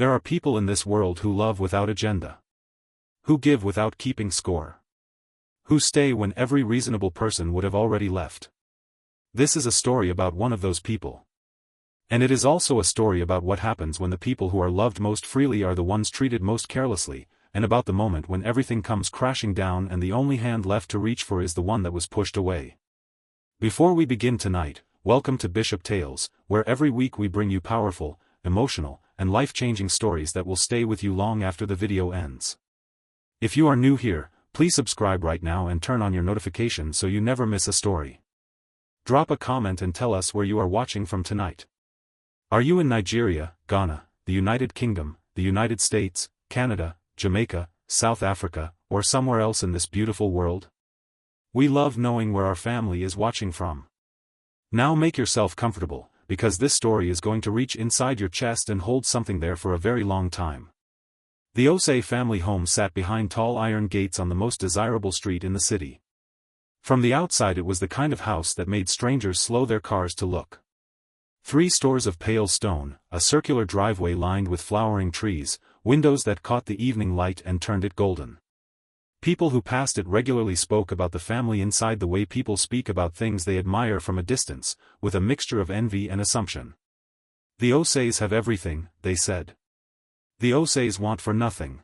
There are people in this world who love without agenda. Who give without keeping score. Who stay when every reasonable person would have already left. This is a story about one of those people. And it is also a story about what happens when the people who are loved most freely are the ones treated most carelessly, and about the moment when everything comes crashing down and the only hand left to reach for is the one that was pushed away. Before we begin tonight, welcome to Bishop Tales, where every week we bring you powerful, emotional, and life-changing stories that will stay with you long after the video ends. If you are new here, please subscribe right now and turn on your notifications so you never miss a story. Drop a comment and tell us where you are watching from tonight. Are you in Nigeria, Ghana, the United Kingdom, the United States, Canada, Jamaica, South Africa, or somewhere else in this beautiful world? We love knowing where our family is watching from. Now make yourself comfortable, because this story is going to reach inside your chest and hold something there for a very long time. The Adise family home sat behind tall iron gates on the most desirable street in the city. From the outside it was the kind of house that made strangers slow their cars to look. 3 stores of pale stone, a circular driveway lined with flowering trees, windows that caught the evening light and turned it golden. People who passed it regularly spoke about the family inside the way people speak about things they admire from a distance, with a mixture of envy and assumption. The Adises have everything, they said. The Adises want for nothing.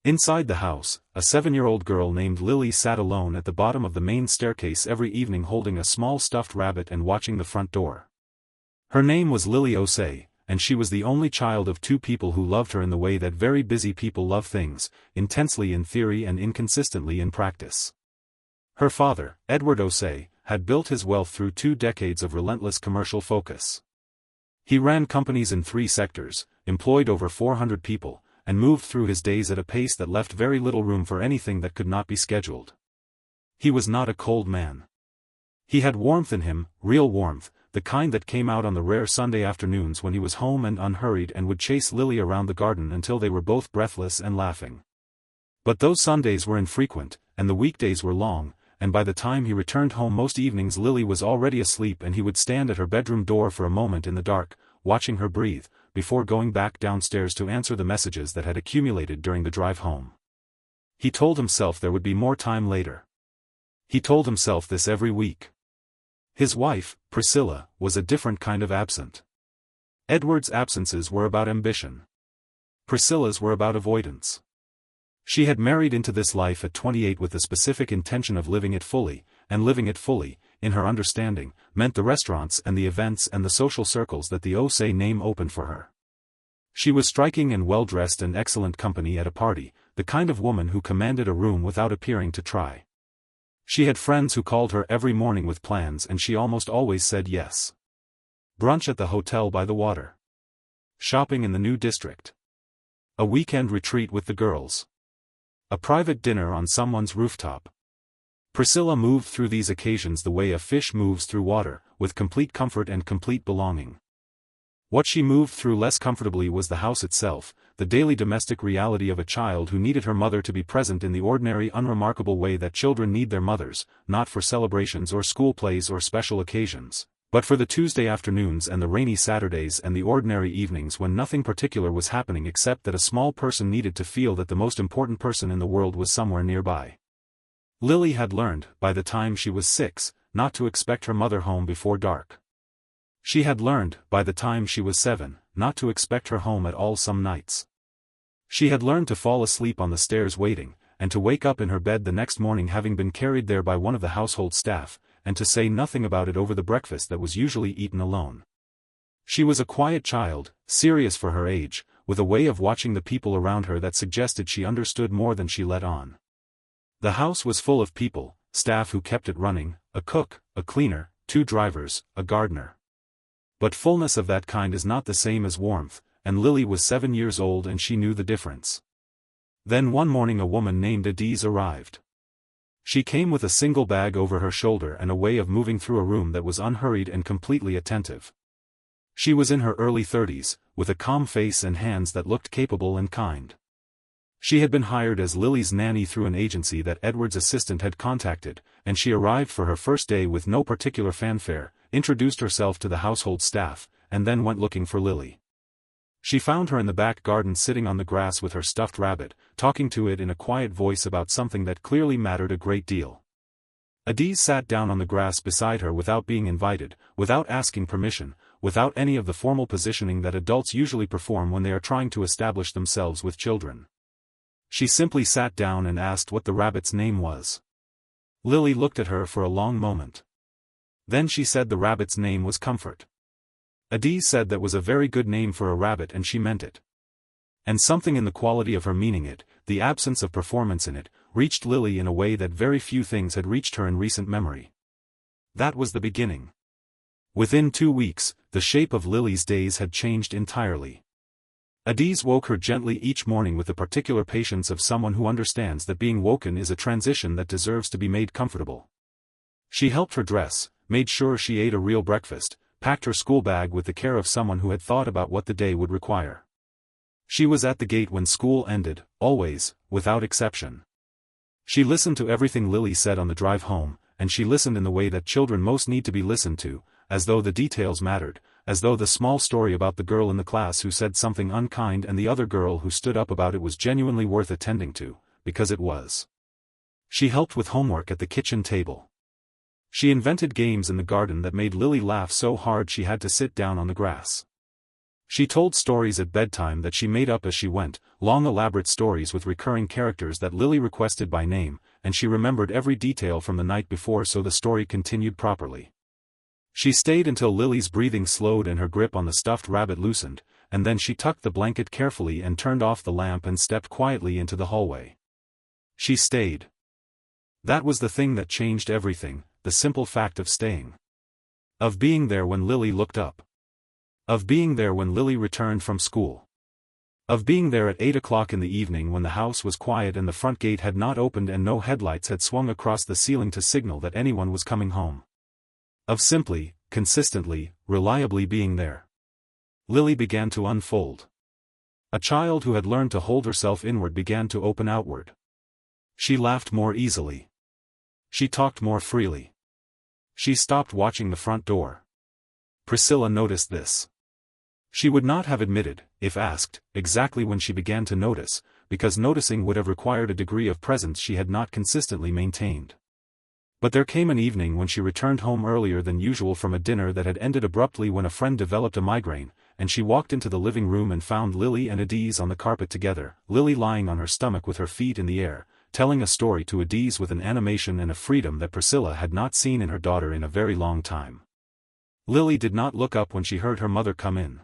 Inside the house, a 7-year-old girl named Lily sat alone at the bottom of the main staircase every evening holding a small stuffed rabbit and watching the front door. Her name was Lily Adise, and she was the only child of 2 people who loved her in the way that very busy people love things, intensely in theory and inconsistently in practice. Her father, Edward Adise, had built his wealth through 2 decades of relentless commercial focus. He ran companies in 3 sectors, employed over 400 people, and moved through his days at a pace that left very little room for anything that could not be scheduled. He was not a cold man. He had warmth in him, real warmth, the kind that came out on the rare Sunday afternoons when he was home and unhurried and would chase Lily around the garden until they were both breathless and laughing. But those Sundays were infrequent, and the weekdays were long, and by the time he returned home most evenings Lily was already asleep and he would stand at her bedroom door for a moment in the dark, watching her breathe, before going back downstairs to answer the messages that had accumulated during the drive home. He told himself there would be more time later. He told himself this every week. His wife, Priscilla, was a different kind of absent. Edward's absences were about ambition. Priscilla's were about avoidance. She had married into this life at 28 with the specific intention of living it fully, and living it fully, in her understanding, meant the restaurants and the events and the social circles that the Adise name opened for her. She was striking and well-dressed and excellent company at a party, the kind of woman who commanded a room without appearing to try. She had friends who called her every morning with plans and she almost always said yes. Brunch at the hotel by the water. Shopping in the new district. A weekend retreat with the girls. A private dinner on someone's rooftop. Priscilla moved through these occasions the way a fish moves through water, with complete comfort and complete belonging. What she moved through less comfortably was the house itself, the daily domestic reality of a child who needed her mother to be present in the ordinary unremarkable way that children need their mothers, not for celebrations or school plays or special occasions, but for the Tuesday afternoons and the rainy Saturdays and the ordinary evenings when nothing particular was happening except that a small person needed to feel that the most important person in the world was somewhere nearby. Lily had learned, by the time she was 6, not to expect her mother home before dark. She had learned, by the time she was 7, not to expect her home at all some nights. She had learned to fall asleep on the stairs waiting, and to wake up in her bed the next morning having been carried there by one of the household staff, and to say nothing about it over the breakfast that was usually eaten alone. She was a quiet child, serious for her age, with a way of watching the people around her that suggested she understood more than she let on. The house was full of people, staff who kept it running, a cook, a cleaner, 2 drivers, a gardener. But fullness of that kind is not the same as warmth, and Lily was 7 years old and she knew the difference. Then one morning a woman named Adise arrived. She came with a single bag over her shoulder and a way of moving through a room that was unhurried and completely attentive. She was in her early 30s, with a calm face and hands that looked capable and kind. She had been hired as Lily's nanny through an agency that Edward's assistant had contacted, and she arrived for her first day with no particular fanfare, introduced herself to the household staff, and then went looking for Lily. She found her in the back garden sitting on the grass with her stuffed rabbit, talking to it in a quiet voice about something that clearly mattered a great deal. Adise sat down on the grass beside her without being invited, without asking permission, without any of the formal positioning that adults usually perform when they are trying to establish themselves with children. She simply sat down and asked what the rabbit's name was. Lily looked at her for a long moment. Then she said the rabbit's name was Comfort. Adise said that was a very good name for a rabbit and she meant it. And something in the quality of her meaning it, the absence of performance in it, reached Lily in a way that very few things had reached her in recent memory. That was the beginning. Within 2 weeks, the shape of Lily's days had changed entirely. Adise woke her gently each morning with the particular patience of someone who understands that being woken is a transition that deserves to be made comfortable. She helped her dress, made sure she ate a real breakfast, packed her school bag with the care of someone who had thought about what the day would require. She was at the gate when school ended, always, without exception. She listened to everything Lily said on the drive home, and she listened in the way that children most need to be listened to, as though the details mattered, as though the small story about the girl in the class who said something unkind and the other girl who stood up about it was genuinely worth attending to, because it was. She helped with homework at the kitchen table. She invented games in the garden that made Lily laugh so hard she had to sit down on the grass. She told stories at bedtime that she made up as she went, long elaborate stories with recurring characters that Lily requested by name, and she remembered every detail from the night before so the story continued properly. She stayed until Lily's breathing slowed and her grip on the stuffed rabbit loosened, and then she tucked the blanket carefully and turned off the lamp and stepped quietly into the hallway. She stayed. That was the thing that changed everything, the simple fact of staying. Of being there when Lily looked up. Of being there when Lily returned from school. Of being there at 8 o'clock in the evening when the house was quiet and the front gate had not opened and no headlights had swung across the ceiling to signal that anyone was coming home. Of simply, consistently, reliably being there. Lily began to unfold. A child who had learned to hold herself inward began to open outward. She laughed more easily. She talked more freely. She stopped watching the front door. Priscilla noticed this. She would not have admitted, if asked, exactly when she began to notice, because noticing would have required a degree of presence she had not consistently maintained. But there came an evening when she returned home earlier than usual from a dinner that had ended abruptly when a friend developed a migraine, and she walked into the living room and found Lily and Adise on the carpet together, Lily lying on her stomach with her feet in the air, telling a story to Adise with an animation and a freedom that Priscilla had not seen in her daughter in a very long time. Lily did not look up when she heard her mother come in.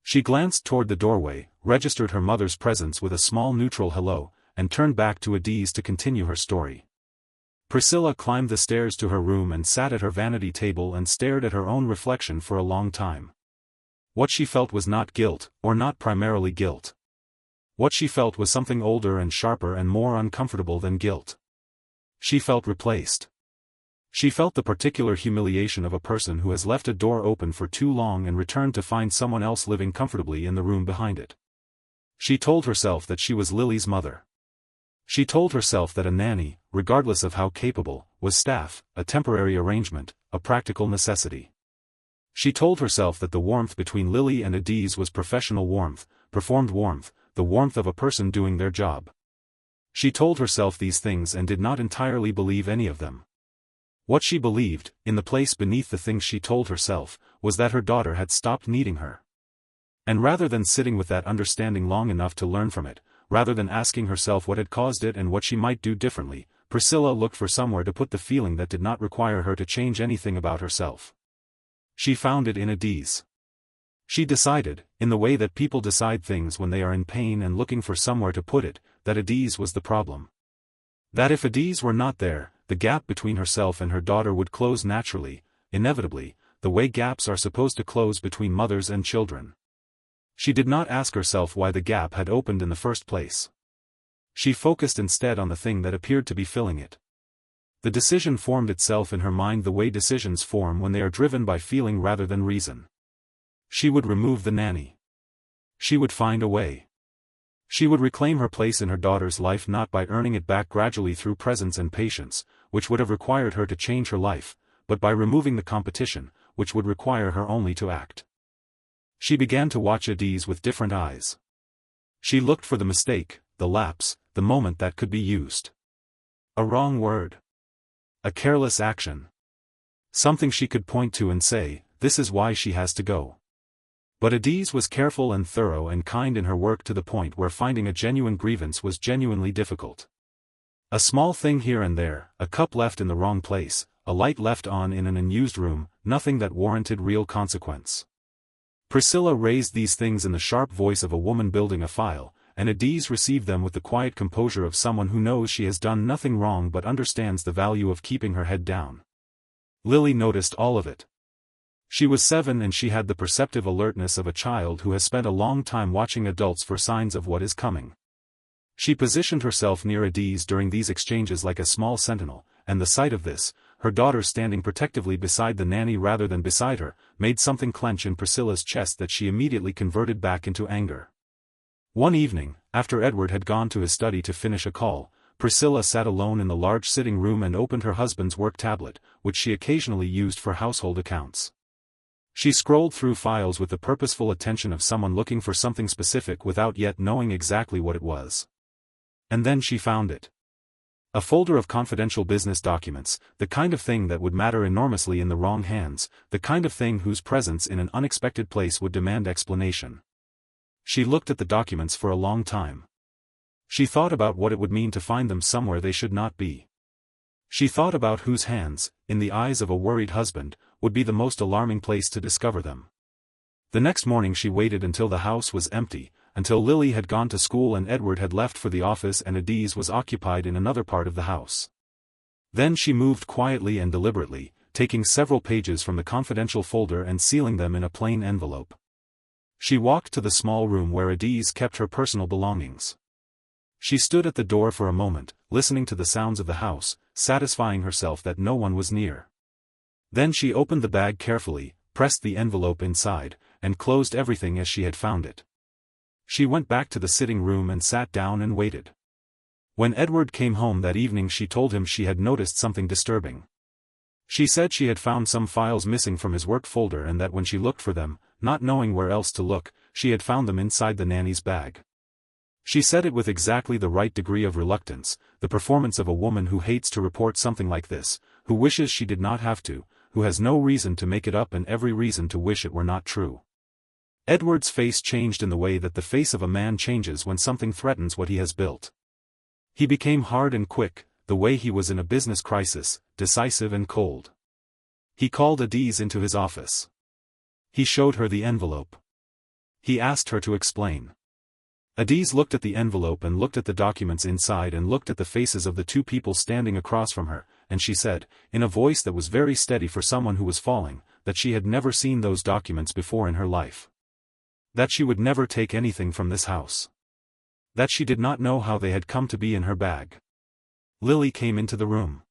She glanced toward the doorway, registered her mother's presence with a small neutral hello, and turned back to Adise to continue her story. Priscilla climbed the stairs to her room and sat at her vanity table and stared at her own reflection for a long time. What she felt was not guilt, or not primarily guilt. What she felt was something older and sharper and more uncomfortable than guilt. She felt replaced. She felt the particular humiliation of a person who has left a door open for too long and returned to find someone else living comfortably in the room behind it. She told herself that she was Lily's mother. She told herself that a nanny, regardless of how capable, was staff, a temporary arrangement, a practical necessity. She told herself that the warmth between Lily and Adise was professional warmth, performed warmth, the warmth of a person doing their job. She told herself these things and did not entirely believe any of them. What she believed, in the place beneath the things she told herself, was that her daughter had stopped needing her. And rather than sitting with that understanding long enough to learn from it, rather than asking herself what had caused it and what she might do differently, Priscilla looked for somewhere to put the feeling that did not require her to change anything about herself. She found it in Adise. She decided, in the way that people decide things when they are in pain and looking for somewhere to put it, that Adise was the problem. That if Adise were not there, the gap between herself and her daughter would close naturally, inevitably, the way gaps are supposed to close between mothers and children. She did not ask herself why the gap had opened in the first place. She focused instead on the thing that appeared to be filling it. The decision formed itself in her mind the way decisions form when they are driven by feeling rather than reason. She would remove the nanny. She would find a way. She would reclaim her place in her daughter's life not by earning it back gradually through presence and patience, which would have required her to change her life, but by removing the competition, which would require her only to act. She began to watch Adise with different eyes. She looked for the mistake, the lapse, the moment that could be used. A wrong word. A careless action. Something she could point to and say, this is why she has to go. But Adise was careful and thorough and kind in her work to the point where finding a genuine grievance was genuinely difficult. A small thing here and there, a cup left in the wrong place, a light left on in an unused room, nothing that warranted real consequence. Priscilla raised these things in the sharp voice of a woman building a file, and Adise received them with the quiet composure of someone who knows she has done nothing wrong but understands the value of keeping her head down. Lily noticed all of it. She was 7 and she had the perceptive alertness of a child who has spent a long time watching adults for signs of what is coming. She positioned herself near Adise during these exchanges like a small sentinel, and the sight of this, her daughter standing protectively beside the nanny rather than beside her, made something clench in Priscilla's chest that she immediately converted back into anger. One evening, after Edward had gone to his study to finish a call, Priscilla sat alone in the large sitting room and opened her husband's work tablet, which she occasionally used for household accounts. She scrolled through files with the purposeful attention of someone looking for something specific without yet knowing exactly what it was. And then she found it. A folder of confidential business documents, the kind of thing that would matter enormously in the wrong hands, the kind of thing whose presence in an unexpected place would demand explanation. She looked at the documents for a long time. She thought about what it would mean to find them somewhere they should not be. She thought about whose hands, in the eyes of a worried husband, would be the most alarming place to discover them. The next morning she waited until the house was empty, until Lily had gone to school and Edward had left for the office and Adise was occupied in another part of the house. Then she moved quietly and deliberately, taking several pages from the confidential folder and sealing them in a plain envelope. She walked to the small room where Adise kept her personal belongings. She stood at the door for a moment, listening to the sounds of the house, satisfying herself that no one was near. Then she opened the bag carefully, pressed the envelope inside, and closed everything as she had found it. She went back to the sitting room and sat down and waited. When Edward came home that evening she told him she had noticed something disturbing. She said she had found some files missing from his work folder and that when she looked for them, not knowing where else to look, she had found them inside the nanny's bag. She said it with exactly the right degree of reluctance, the performance of a woman who hates to report something like this, who wishes she did not have to, who has no reason to make it up and every reason to wish it were not true. Edward's face changed in the way that the face of a man changes when something threatens what he has built. He became hard and quick, the way he was in a business crisis, decisive and cold. He called Adise into his office. He showed her the envelope. He asked her to explain. Adise looked at the envelope and looked at the documents inside and looked at the faces of the two people standing across from her, and she said, in a voice that was very steady for someone who was falling, that she had never seen those documents before in her life. That she would never take anything from this house. That she did not know how they had come to be in her bag. Lily came into the room.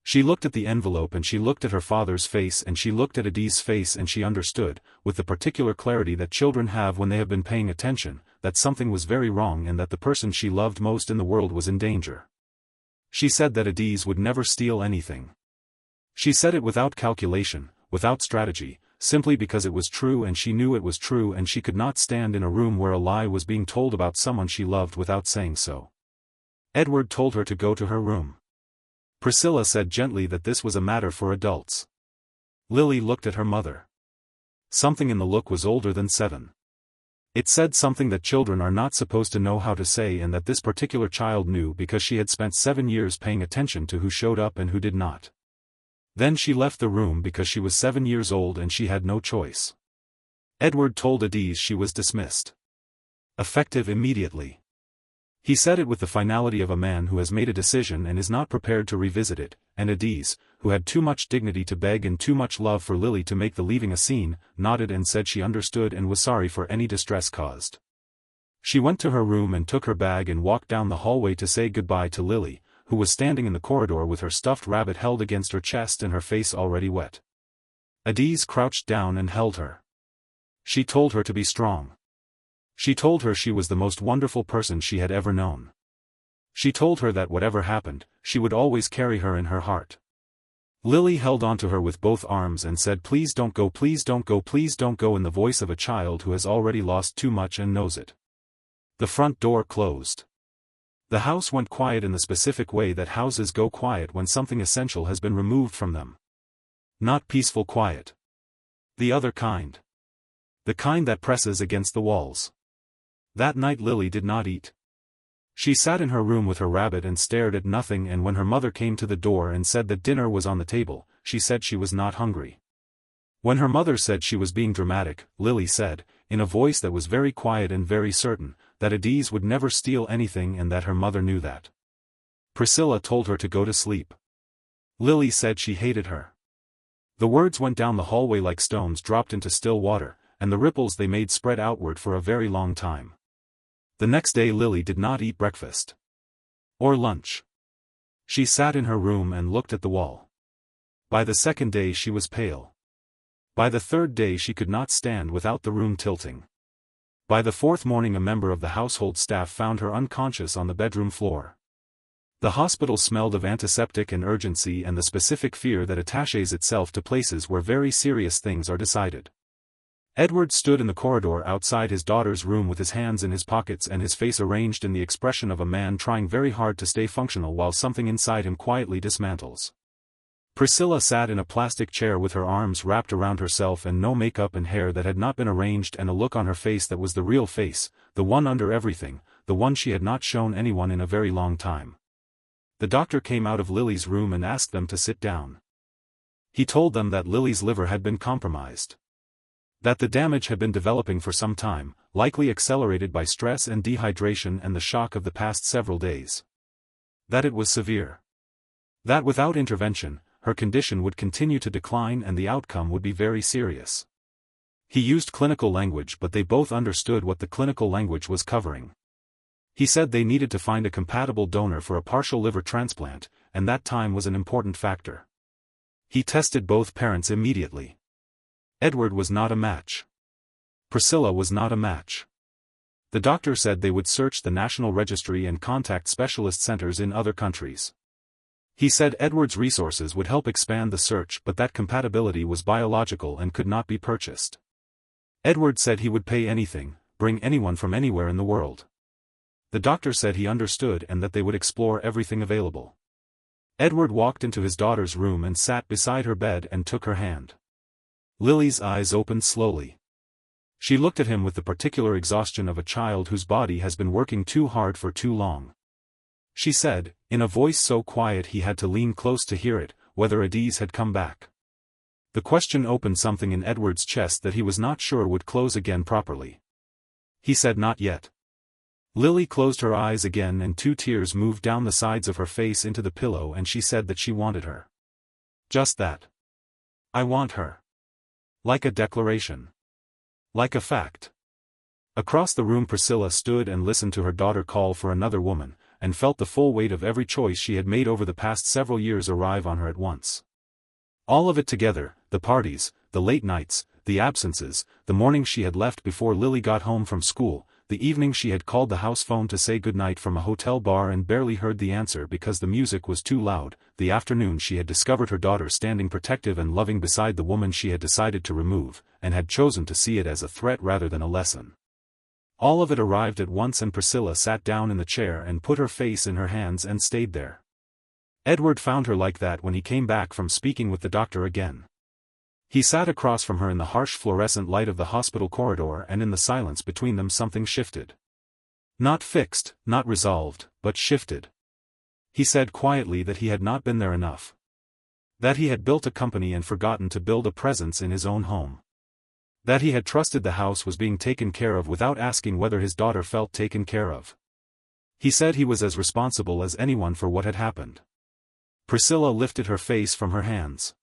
She looked at the envelope and she looked at her father's face and she looked at Adise's face and she understood, with the particular clarity that children have when they have been paying attention, that something was very wrong and that the person she loved most in the world was in danger. She said that Adise would never steal anything. She said it without calculation, without strategy, simply because it was true and she knew it was true and she could not stand in a room where a lie was being told about someone she loved without saying so. Edward told her to go to her room. Priscilla said gently that this was a matter for adults. Lily looked at her mother. Something in the look was older than 7. It said something that children are not supposed to know how to say and that this particular child knew because she had spent 7 years paying attention to who showed up and who did not. Then she left the room because she was 7 years old and she had no choice. Edward told Adise she was dismissed. Effective immediately. He said it with the finality of a man who has made a decision and is not prepared to revisit it, and Adise, who had too much dignity to beg and too much love for Lily to make the leaving a scene, nodded and said she understood and was sorry for any distress caused. She went to her room and took her bag and walked down the hallway to say goodbye to Lily, who was standing in the corridor with her stuffed rabbit held against her chest and her face already wet. Adise crouched down and held her. She told her to be strong. She told her she was the most wonderful person she had ever known. She told her that whatever happened, she would always carry her in her heart. Lily held onto her with both arms and said, "Please don't go, please don't go, please don't go," in the voice of a child who has already lost too much and knows it. The front door closed. The house went quiet in the specific way that houses go quiet when something essential has been removed from them. Not peaceful quiet. The other kind. The kind that presses against the walls. That night Lily did not eat. She sat in her room with her rabbit and stared at nothing, and when her mother came to the door and said that dinner was on the table, she said she was not hungry. When her mother said she was being dramatic, Lily said, in a voice that was very quiet and very certain, that Adise would never steal anything and that her mother knew that. Priscilla told her to go to sleep. Lily said she hated her. The words went down the hallway like stones dropped into still water, and the ripples they made spread outward for a very long time. The next day Lily did not eat breakfast. Or lunch. She sat in her room and looked at the wall. By the second day she was pale. By the third day she could not stand without the room tilting. By the fourth morning a member of the household staff found her unconscious on the bedroom floor. The hospital smelled of antiseptic and urgency and the specific fear that attaches itself to places where very serious things are decided. Edward stood in the corridor outside his daughter's room with his hands in his pockets and his face arranged in the expression of a man trying very hard to stay functional while something inside him quietly dismantles. Priscilla sat in a plastic chair with her arms wrapped around herself and no makeup and hair that had not been arranged and a look on her face that was the real face, the one under everything, the one she had not shown anyone in a very long time. The doctor came out of Lily's room and asked them to sit down. He told them that Lily's liver had been compromised. That the damage had been developing for some time, likely accelerated by stress and dehydration and the shock of the past several days. That it was severe. That without intervention, her condition would continue to decline and the outcome would be very serious. He used clinical language, but they both understood what the clinical language was covering. He said they needed to find a compatible donor for a partial liver transplant, and that time was an important factor. He tested both parents immediately. Edward was not a match. Priscilla was not a match. The doctor said they would search the national registry and contact specialist centers in other countries. He said Edward's resources would help expand the search, but that compatibility was biological and could not be purchased. Edward said he would pay anything, bring anyone from anywhere in the world. The doctor said he understood and that they would explore everything available. Edward walked into his daughter's room and sat beside her bed and took her hand. Lily's eyes opened slowly. She looked at him with the particular exhaustion of a child whose body has been working too hard for too long. She said, in a voice so quiet he had to lean close to hear it, whether Adise had come back. The question opened something in Edward's chest that he was not sure would close again properly. He said not yet. Lily closed her eyes again and 2 tears moved down the sides of her face into the pillow and she said that she wanted her. Just that. I want her. Like a declaration. Like a fact. Across the room Priscilla stood and listened to her daughter call for another woman, and felt the full weight of every choice she had made over the past several years arrive on her at once. All of it together, the parties, the late nights, the absences, the mornings she had left before Lily got home from school, the evening she had called the house phone to say goodnight from a hotel bar and barely heard the answer because the music was too loud, the afternoon she had discovered her daughter standing protective and loving beside the woman she had decided to remove, and had chosen to see it as a threat rather than a lesson. All of it arrived at once and Priscilla sat down in the chair and put her face in her hands and stayed there. Edward found her like that when he came back from speaking with the doctor again. He sat across from her in the harsh fluorescent light of the hospital corridor and in the silence between them something shifted. Not fixed, not resolved, but shifted. He said quietly that he had not been there enough. That he had built a company and forgotten to build a presence in his own home. That he had trusted the house was being taken care of without asking whether his daughter felt taken care of. He said he was as responsible as anyone for what had happened. Priscilla lifted her face from her hands.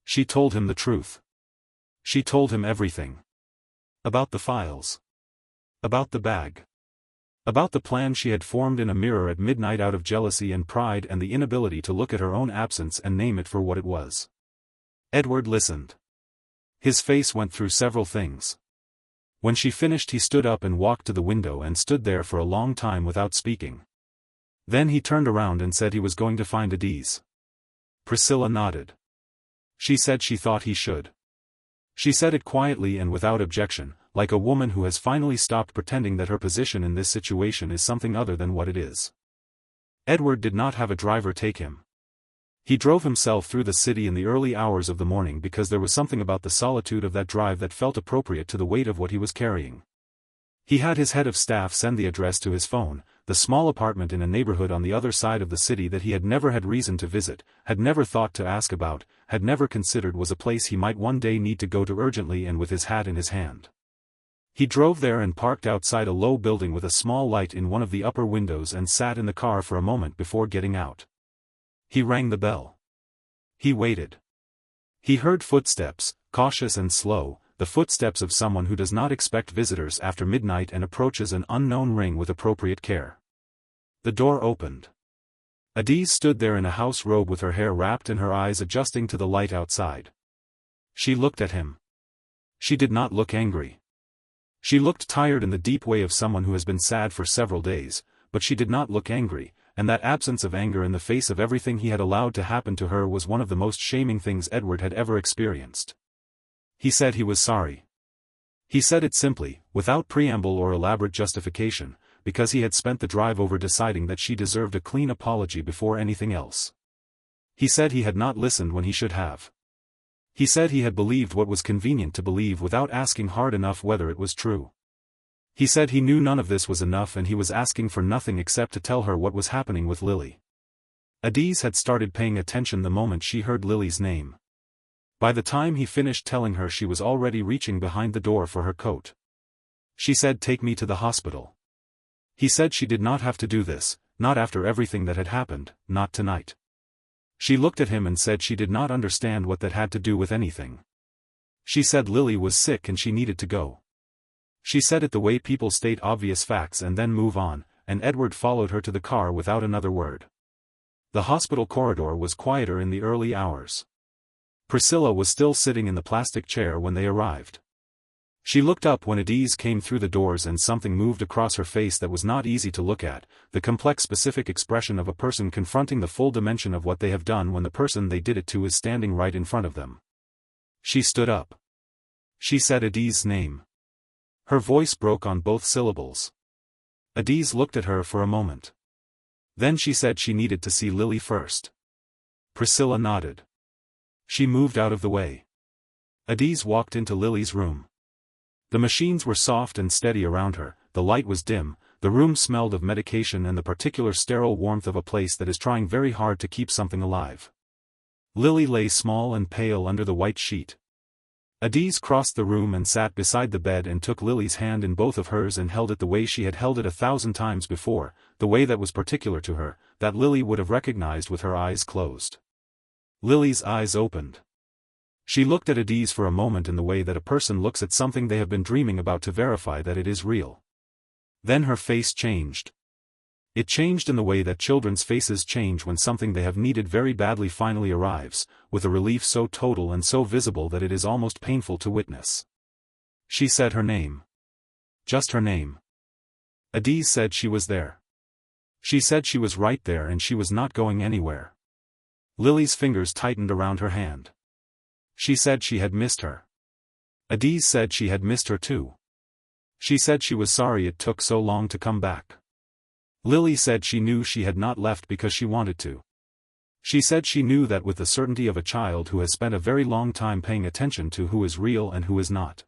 She told him the truth. She told him everything. About the files. About the bag. About the plan she had formed in a mirror at midnight out of jealousy and pride and the inability to look at her own absence and name it for what it was. Edward listened. His face went through several things. When she finished he stood up and walked to the window and stood there for a long time without speaking. Then he turned around and said he was going to find Adise. Priscilla nodded. She said she thought he should. She said it quietly and without objection, like a woman who has finally stopped pretending that her position in this situation is something other than what it is. Edward did not have a driver take him. He drove himself through the city in the early hours of the morning because there was something about the solitude of that drive that felt appropriate to the weight of what he was carrying. He had his head of staff send the address to his phone, the small apartment in a neighborhood on the other side of the city that he had never had reason to visit, had never thought to ask about, had never considered was a place he might one day need to go to urgently and with his hat in his hand. He drove there and parked outside a low building with a small light in one of the upper windows and sat in the car for a moment before getting out. He rang the bell. He waited. He heard footsteps, cautious and slow, the footsteps of someone who does not expect visitors after midnight and approaches an unknown ring with appropriate care. The door opened. Adise stood there in a house robe with her hair wrapped and her eyes adjusting to the light outside. She looked at him. She did not look angry. She looked tired in the deep way of someone who has been sad for several days, but she did not look angry, and that absence of anger in the face of everything he had allowed to happen to her was one of the most shaming things Edward had ever experienced. He said he was sorry. He said it simply, without preamble or elaborate justification, because he had spent the drive over deciding that she deserved a clean apology before anything else. He said he had not listened when he should have. He said he had believed what was convenient to believe without asking hard enough whether it was true. He said he knew none of this was enough and he was asking for nothing except to tell her what was happening with Lily. Adise had started paying attention the moment she heard Lily's name. By the time he finished telling her, she was already reaching behind the door for her coat. She said, "Take me to the hospital." He said she did not have to do this, not after everything that had happened, not tonight. She looked at him and said she did not understand what that had to do with anything. She said Lily was sick and she needed to go. She said it the way people state obvious facts and then move on, and Edward followed her to the car without another word. The hospital corridor was quieter in the early hours. Priscilla was still sitting in the plastic chair when they arrived. She looked up when Adise came through the doors and something moved across her face that was not easy to look at, the complex specific expression of a person confronting the full dimension of what they have done when the person they did it to is standing right in front of them. She stood up. She said Adise's name. Her voice broke on both syllables. Adise looked at her for a moment. Then she said she needed to see Lily first. Priscilla nodded. She moved out of the way. Adise walked into Lily's room. The machines were soft and steady around her, the light was dim, the room smelled of medication and the particular sterile warmth of a place that is trying very hard to keep something alive. Lily lay small and pale under the white sheet. Adise crossed the room and sat beside the bed and took Lily's hand in both of hers and held it the way she had held it 1,000 times before, the way that was particular to her, that Lily would have recognized with her eyes closed. Lily's eyes opened. She looked at Adise for a moment in the way that a person looks at something they have been dreaming about to verify that it is real. Then her face changed. It changed in the way that children's faces change when something they have needed very badly finally arrives, with a relief so total and so visible that it is almost painful to witness. She said her name. Just her name. Adise said she was there. She said she was right there and she was not going anywhere. Lily's fingers tightened around her hand. She said she had missed her. Adise said she had missed her too. She said she was sorry it took so long to come back. Lily said she knew she had not left because she wanted to. She said she knew that with the certainty of a child who has spent a very long time paying attention to who is real and who is not.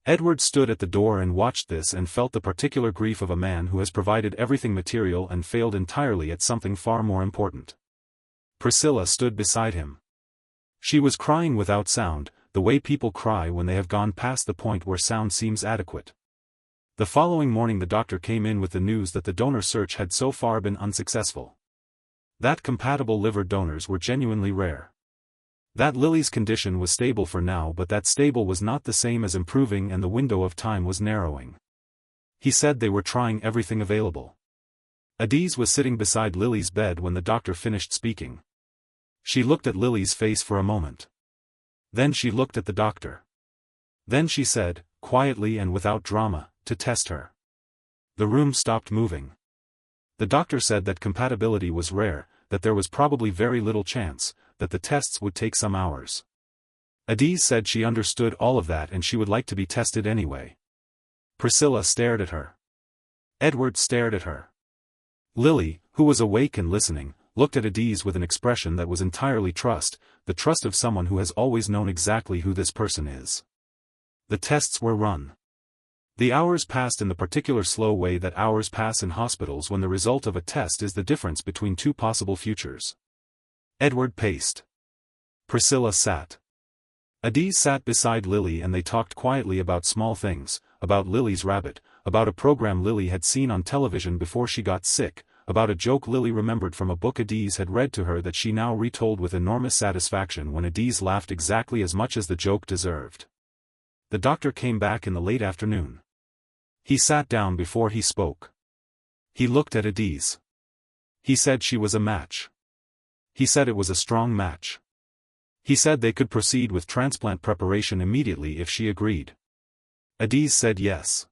Edward stood at the door and watched this and felt the particular grief of a man who has provided everything material and failed entirely at something far more important. Priscilla stood beside him. She was crying without sound, the way people cry when they have gone past the point where sound seems adequate. The following morning the doctor came in with the news that the donor search had so far been unsuccessful. That compatible liver donors were genuinely rare. That Lily's condition was stable for now, but that stable was not the same as improving and the window of time was narrowing. He said they were trying everything available. Adise was sitting beside Lily's bed when the doctor finished speaking. She looked at Lily's face for a moment. Then she looked at the doctor. Then she said, quietly and without drama, to test her. The room stopped moving. The doctor said that compatibility was rare, that there was probably very little chance, that the tests would take some hours. Adise said she understood all of that and she would like to be tested anyway. Priscilla stared at her. Edward stared at her. Lily, who was awake and listening, looked at Adise with an expression that was entirely trust, the trust of someone who has always known exactly who this person is. The tests were run. The hours passed in the particular slow way that hours pass in hospitals when the result of a test is the difference between two possible futures. Edward paced. Priscilla sat. Adise sat beside Lily and they talked quietly about small things, about Lily's rabbit, about a program Lily had seen on television before she got sick, about a joke Lily remembered from a book Adise had read to her that she now retold with enormous satisfaction when Adise laughed exactly as much as the joke deserved. The doctor came back in the late afternoon. He sat down before he spoke. He looked at Adise. He said she was a match. He said it was a strong match. He said they could proceed with transplant preparation immediately if she agreed. Adise said yes.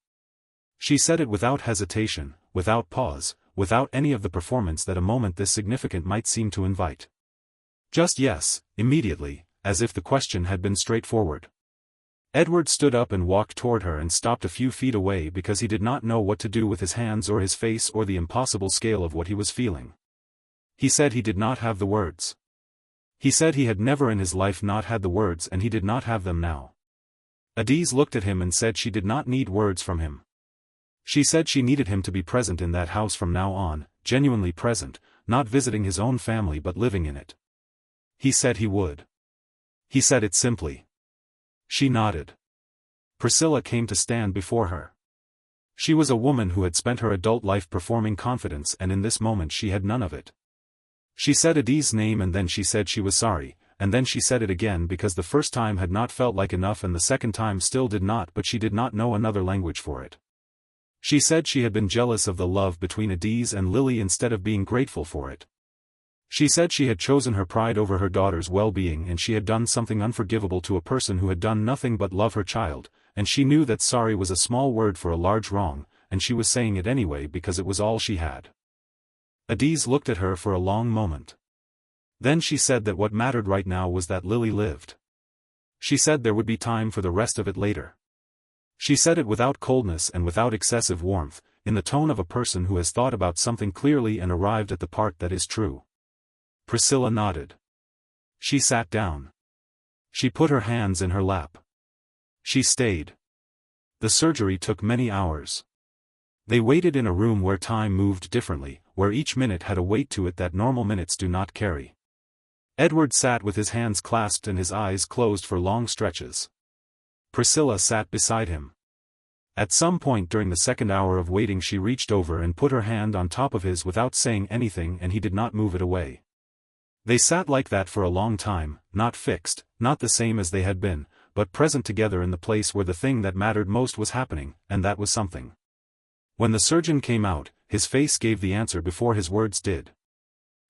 She said it without hesitation, without pause, without any of the performance that a moment this significant might seem to invite. Just yes, immediately, as if the question had been straightforward. Edward stood up and walked toward her and stopped a few feet away because he did not know what to do with his hands or his face or the impossible scale of what he was feeling. He said he did not have the words. He said he had never in his life not had the words and he did not have them now. Adise looked at him and said she did not need words from him. She said she needed him to be present in that house from now on, genuinely present, not visiting his own family but living in it. He said he would. He said it simply. She nodded. Priscilla came to stand before her. She was a woman who had spent her adult life performing confidence and in this moment she had none of it. She said Adise's name and then she said she was sorry, and then she said it again because the first time had not felt like enough and the second time still did not, but she did not know another language for it. She said she had been jealous of the love between Adise and Lily instead of being grateful for it. She said she had chosen her pride over her daughter's well-being and she had done something unforgivable to a person who had done nothing but love her child, and she knew that sorry was a small word for a large wrong, and she was saying it anyway because it was all she had. Adise looked at her for a long moment. Then she said that what mattered right now was that Lily lived. She said there would be time for the rest of it later. She said it without coldness and without excessive warmth, in the tone of a person who has thought about something clearly and arrived at the part that is true. Priscilla nodded. She sat down. She put her hands in her lap. She stayed. The surgery took many hours. They waited in a room where time moved differently, where each minute had a weight to it that normal minutes do not carry. Edward sat with his hands clasped and his eyes closed for long stretches. Priscilla sat beside him. At some point during the second hour of waiting she reached over and put her hand on top of his without saying anything and he did not move it away. They sat like that for a long time, not fixed, not the same as they had been, but present together in the place where the thing that mattered most was happening, and that was something. When the surgeon came out, his face gave the answer before his words did.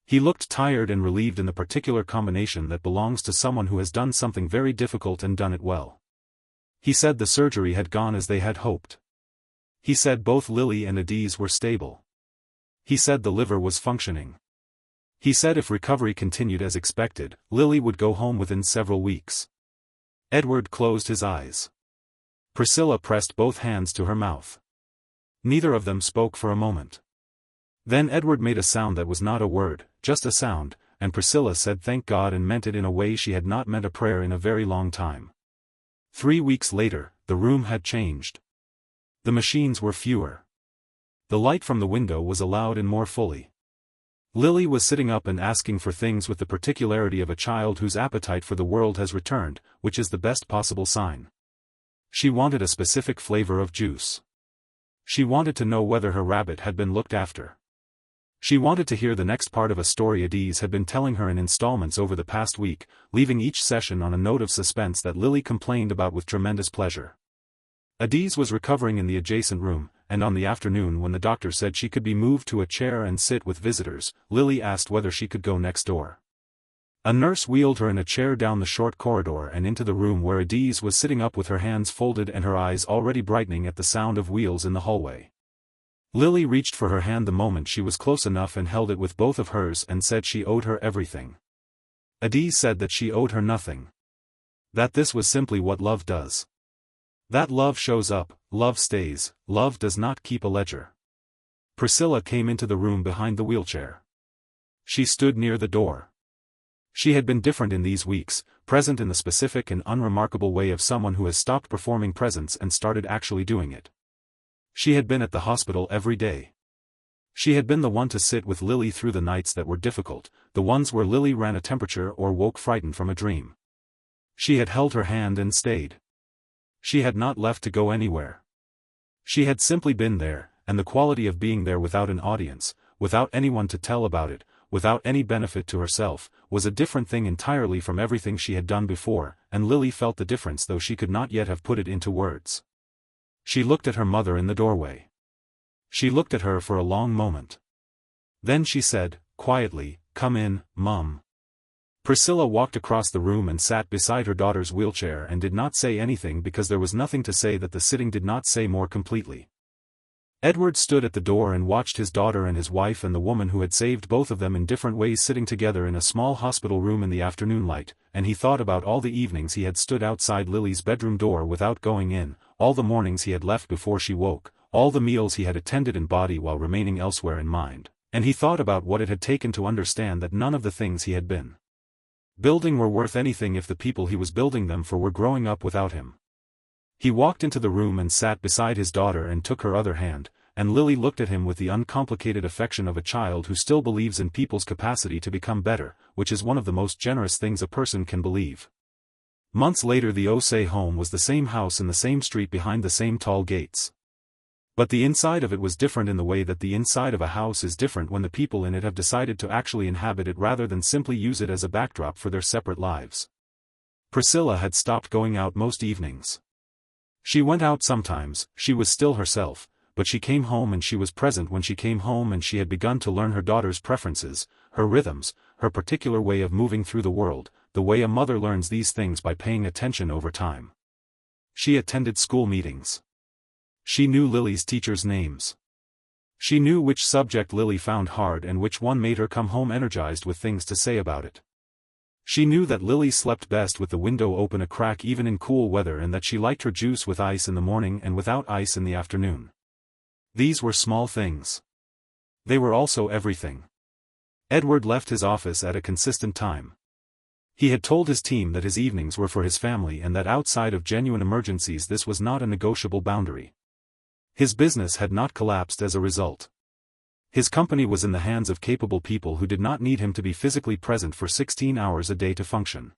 He looked tired and relieved in the particular combination that belongs to someone who has done something very difficult and done it well. He said the surgery had gone as they had hoped. He said both Lily and Adise were stable. He said the liver was functioning. He said if recovery continued as expected, Lily would go home within several weeks. Edward closed his eyes. Priscilla pressed both hands to her mouth. Neither of them spoke for a moment. Then Edward made a sound that was not a word, just a sound, and Priscilla said thank God and meant it in a way she had not meant a prayer in a very long time. 3 weeks later, the room had changed. The machines were fewer. The light from the window was allowed in more fully. Lily was sitting up and asking for things with the particularity of a child whose appetite for the world has returned, which is the best possible sign. She wanted a specific flavor of juice. She wanted to know whether her rabbit had been looked after. She wanted to hear the next part of a story Adise had been telling her in installments over the past week, leaving each session on a note of suspense that Lily complained about with tremendous pleasure. Adise was recovering in the adjacent room, and on the afternoon when the doctor said she could be moved to a chair and sit with visitors, Lily asked whether she could go next door. A nurse wheeled her in a chair down the short corridor and into the room where Adise was sitting up with her hands folded and her eyes already brightening at the sound of wheels in the hallway. Lily reached for her hand the moment she was close enough and held it with both of hers and said she owed her everything. Adise said that she owed her nothing. That this was simply what love does. That love shows up, love stays, love does not keep a ledger. Priscilla came into the room behind the wheelchair. She stood near the door. She had been different in these weeks, present in the specific and unremarkable way of someone who has stopped performing presence and started actually doing it. She had been at the hospital every day. She had been the one to sit with Lily through the nights that were difficult, the ones where Lily ran a temperature or woke frightened from a dream. She had held her hand and stayed. She had not left to go anywhere. She had simply been there, and the quality of being there without an audience, without anyone to tell about it, without any benefit to herself, was a different thing entirely from everything she had done before, and Lily felt the difference though she could not yet have put it into words. She looked at her mother in the doorway. She looked at her for a long moment. Then she said, quietly, "Come in, Mum." Priscilla walked across the room and sat beside her daughter's wheelchair and did not say anything because there was nothing to say that the sitting did not say more completely. Edward stood at the door and watched his daughter and his wife and the woman who had saved both of them in different ways sitting together in a small hospital room in the afternoon light, and he thought about all the evenings he had stood outside Lily's bedroom door without going in, all the mornings he had left before she woke, all the meals he had attended in body while remaining elsewhere in mind, and he thought about what it had taken to understand that none of the things he had been building were worth anything if the people he was building them for were growing up without him. He walked into the room and sat beside his daughter and took her other hand, and Lily looked at him with the uncomplicated affection of a child who still believes in people's capacity to become better, which is one of the most generous things a person can believe. Months later the Adise home was the same house in the same street behind the same tall gates. But the inside of it was different in the way that the inside of a house is different when the people in it have decided to actually inhabit it rather than simply use it as a backdrop for their separate lives. Priscilla had stopped going out most evenings. She went out sometimes, she was still herself, but she came home and she was present when she came home and she had begun to learn her daughter's preferences, her rhythms, her particular way of moving through the world, the way a mother learns these things by paying attention over time. She attended school meetings. She knew Lily's teachers' names. She knew which subject Lily found hard and which one made her come home energized with things to say about it. She knew that Lily slept best with the window open a crack even in cool weather and that she liked her juice with ice in the morning and without ice in the afternoon. These were small things. They were also everything. Edward left his office at a consistent time. He had told his team that his evenings were for his family and that outside of genuine emergencies this was not a negotiable boundary. His business had not collapsed as a result. His company was in the hands of capable people who did not need him to be physically present for 16 hours a day to function.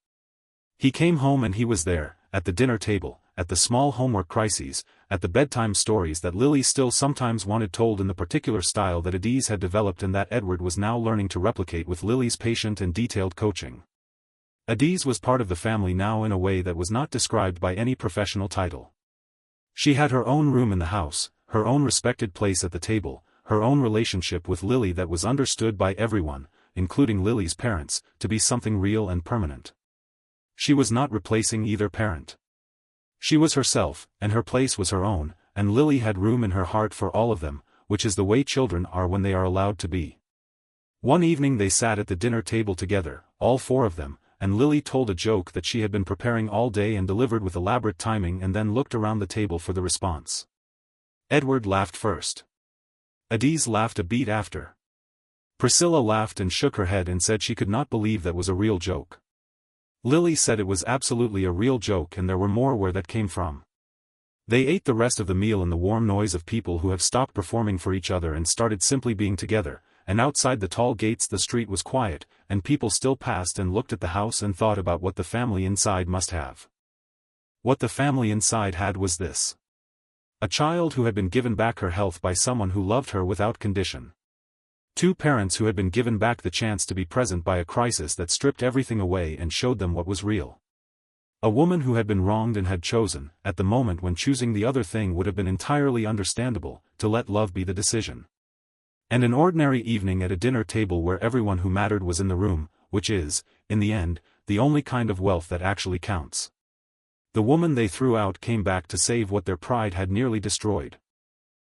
He came home and he was there, at the dinner table, at the small homework crises, at the bedtime stories that Lily still sometimes wanted told in the particular style that Adise had developed and that Edward was now learning to replicate with Lily's patient and detailed coaching. Adise was part of the family now in a way that was not described by any professional title. She had her own room in the house, her own respected place at the table, her own relationship with Lily that was understood by everyone, including Lily's parents, to be something real and permanent. She was not replacing either parent. She was herself, and her place was her own, and Lily had room in her heart for all of them, which is the way children are when they are allowed to be. One evening they sat at the dinner table together, all four of them, and Lily told a joke that she had been preparing all day and delivered with elaborate timing and then looked around the table for the response. Edward laughed first. Adise laughed a beat after. Priscilla laughed and shook her head and said she could not believe that was a real joke. Lily said it was absolutely a real joke and there were more where that came from. They ate the rest of the meal in the warm noise of people who have stopped performing for each other and started simply being together, and outside the tall gates the street was quiet, and people still passed and looked at the house and thought about what the family inside must have. What the family inside had was this. A child who had been given back her health by someone who loved her without condition. Two parents who had been given back the chance to be present by a crisis that stripped everything away and showed them what was real. A woman who had been wronged and had chosen, at the moment when choosing the other thing would have been entirely understandable, to let love be the decision. And an ordinary evening at a dinner table where everyone who mattered was in the room, which is, in the end, the only kind of wealth that actually counts. The woman they threw out came back to save what their pride had nearly destroyed.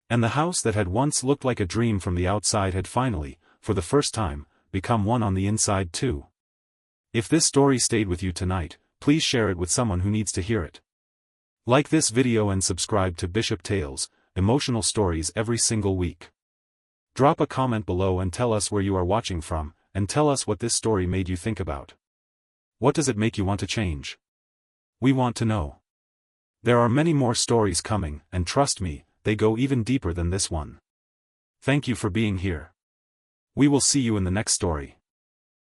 And the house that had once looked like a dream from the outside had finally, for the first time, become one on the inside too. If this story stayed with you tonight, please share it with someone who needs to hear it. Like this video and subscribe to Bishop Tales, emotional stories every single week. Drop a comment below and tell us where you are watching from, and tell us what this story made you think about. What does it make you want to change? We want to know. There are many more stories coming, and trust me, they go even deeper than this one. Thank you for being here. We will see you in the next story.